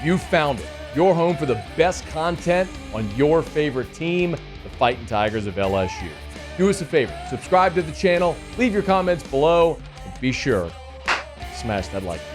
You found it. Your home for the best content on your favorite team, the Fighting Tigers of LSU. Do us a favor, subscribe to the channel, leave your comments below, and be sure to smash that like button.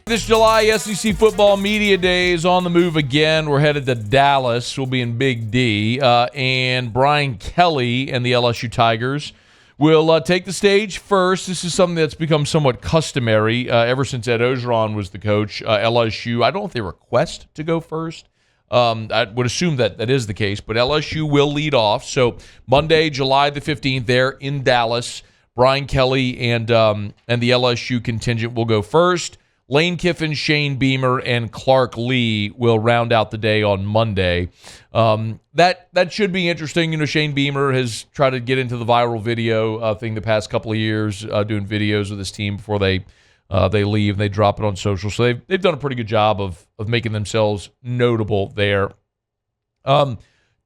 This July, SEC Football Media Days on the move again. We're headed to Dallas. We'll be in Big D. And Brian Kelly and the LSU Tigers will take the stage first. This is something that's become somewhat customary ever since Ed Ogeron was the coach. LSU, I don't know if they request to go first. I would assume that is the case, but LSU will lead off. So Monday, July the 15th, there in Dallas, Brian Kelly and the LSU contingent will go first. Lane Kiffin, Shane Beamer, and Clark Lee will round out the day on Monday. That should be interesting. You know, Shane Beamer has tried to get into the viral video thing the past couple of years, doing videos with his team before they leave and they drop it on social. So they've done a pretty good job of making themselves notable there.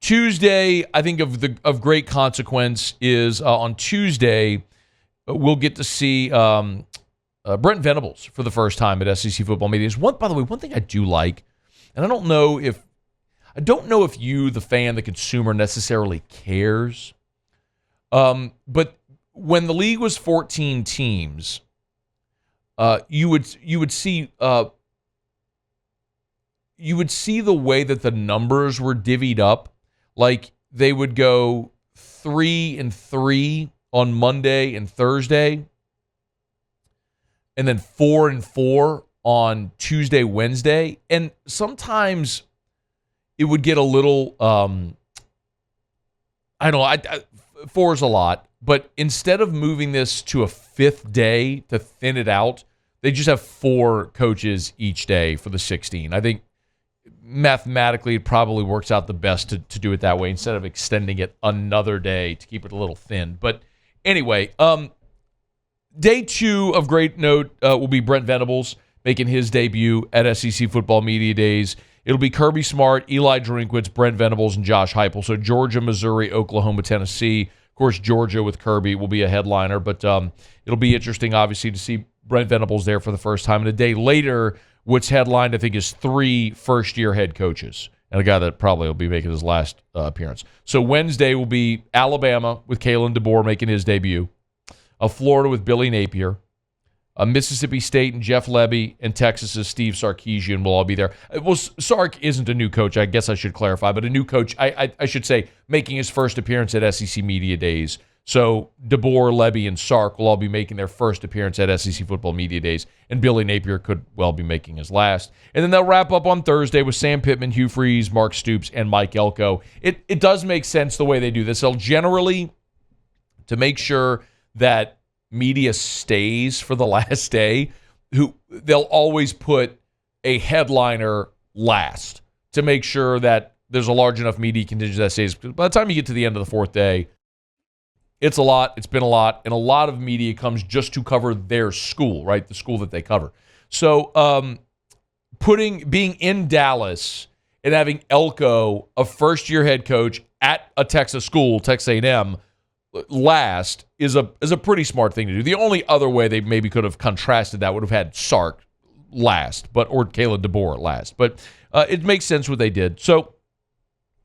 Tuesday, I think of great consequence is on Tuesday we'll get to see Brent Venables for the first time at SEC Football Media. By the way, one thing I do like, and I don't know if you, the fan, the consumer, necessarily cares. But when the league was 14 teams, you would see the way that the numbers were divvied up. Like they would go 3-3 on Monday and Thursday, and then 4-4 on Tuesday, Wednesday. And sometimes it would get a little, I don't know, 4 is a lot. But instead of moving this to a fifth day to thin it out, they just have 4 coaches each day for the 16. I think mathematically it probably works out the best to do it that way instead of extending it another day to keep it a little thin. But anyway, Day 2 of great note will be Brent Venables making his debut at SEC Football Media Days. It'll be Kirby Smart, Eli Drinkwitz, Brent Venables, and Josh Heupel. So Georgia, Missouri, Oklahoma, Tennessee. Of course, Georgia with Kirby will be a headliner, but it'll be interesting, obviously, to see Brent Venables there for the first time. And a day later, what's headlined, I think, is 3 first-year head coaches, and a guy that probably will be making his last appearance. So Wednesday will be Alabama with Kalen DeBoer making his debut. Florida with Billy Napier, Mississippi State and Jeff Lebby, and Texas's Steve Sarkisian will all be there. Well, Sark isn't a new coach, I guess I should clarify, but a new coach, I should say, making his first appearance at SEC Media Days. So DeBoer, Lebby, and Sark will all be making their first appearance at SEC Football Media Days, and Billy Napier could well be making his last. And then they'll wrap up on Thursday with Sam Pittman, Hugh Freeze, Mark Stoops, and Mike Elko. It does make sense the way they do this. They'll generally, to make sure that media stays for the last day, they'll always put a headliner last to make sure that there's a large enough media contingent that stays. By the time you get to the end of the 4th day, it's a lot, it's been a lot, and a lot of media comes just to cover their school, right? The school that they cover. So being in Dallas and having Elko, a first-year head coach at a Texas school, Texas A&M, last is a pretty smart thing to do. The only other way they maybe could have contrasted that would have had Sark last, or Kalen DeBoer last. But it makes sense what they did. So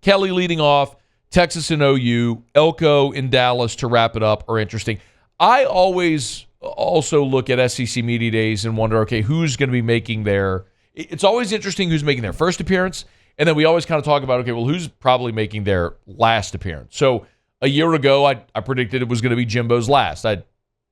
Kelly leading off, Texas and OU, Elko in Dallas to wrap it up are interesting. I always also look at SEC Media Days and wonder, okay, who's going to be making their – it's always interesting who's making their first appearance, and then we always kind of talk about, okay, well, who's probably making their last appearance. So a year ago, I predicted it was going to be Jimbo's last. I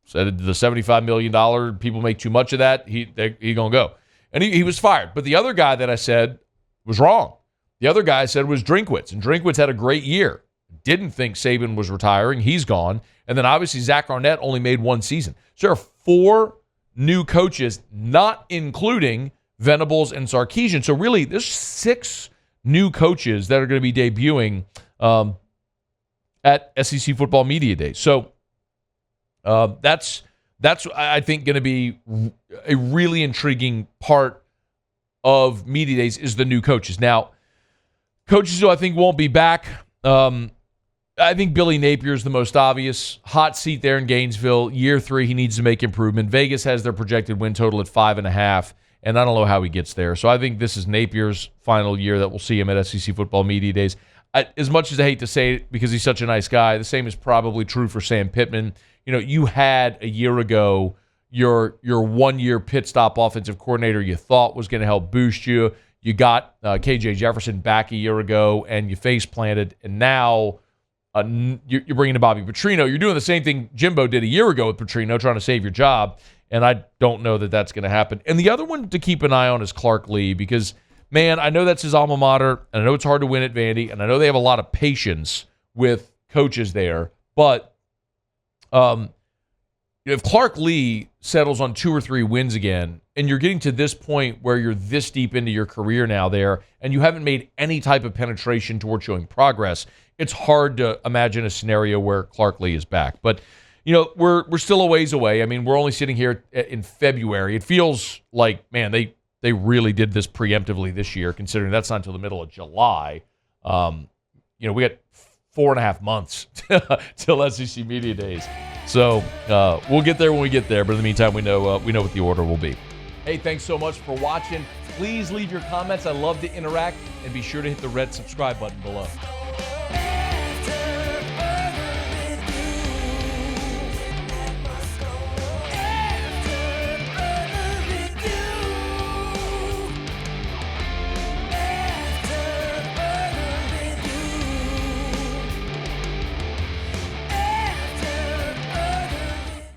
said the $75 million, people make too much of that, he going to go. And he was fired. But the other guy that I said was wrong. The other guy I said was Drinkwitz, and Drinkwitz had a great year. Didn't think Saban was retiring. He's gone. And then obviously Zach Arnett only made 1 season. So there are 4 new coaches, not including Venables and Sarkisian. So really, there's 6 new coaches that are going to be debuting at SEC Football Media Days. So that's I think going to be a really intriguing part of Media Days is the new coaches. Now, coaches who I think won't be back, I think Billy Napier is the most obvious. Hot seat there in Gainesville. Year 3, he needs to make improvement. Vegas has their projected win total at 5.5, and I don't know how he gets there. So I think this is Napier's final year that we'll see him at SEC Football Media Days. As much as I hate to say it because he's such a nice guy, the same is probably true for Sam Pittman. You had a year ago your one-year pit stop offensive coordinator you thought was going to help boost you. You got KJ Jefferson back a year ago, and you face-planted, and now you're bringing in Bobby Petrino. You're doing the same thing Jimbo did a year ago with Petrino, trying to save your job, and I don't know that that's going to happen. And the other one to keep an eye on is Clark Lee because, man, I know that's his alma mater, and I know it's hard to win at Vandy, and I know they have a lot of patience with coaches there, but if Clark Lee settles on 2 or 3 wins again, and you're getting to this point where you're this deep into your career now there, and you haven't made any type of penetration toward showing progress, it's hard to imagine a scenario where Clark Lee is back. But, we're still a ways away. I mean, we're only sitting here in February. It feels like, man, they really did this preemptively this year, considering that's not until the middle of July. We got 4.5 months till SEC Media Days. So we'll get there when we get there. But in the meantime, we know what the order will be. Hey, thanks so much for watching. Please leave your comments. I love to interact. And be sure to hit the red subscribe button below.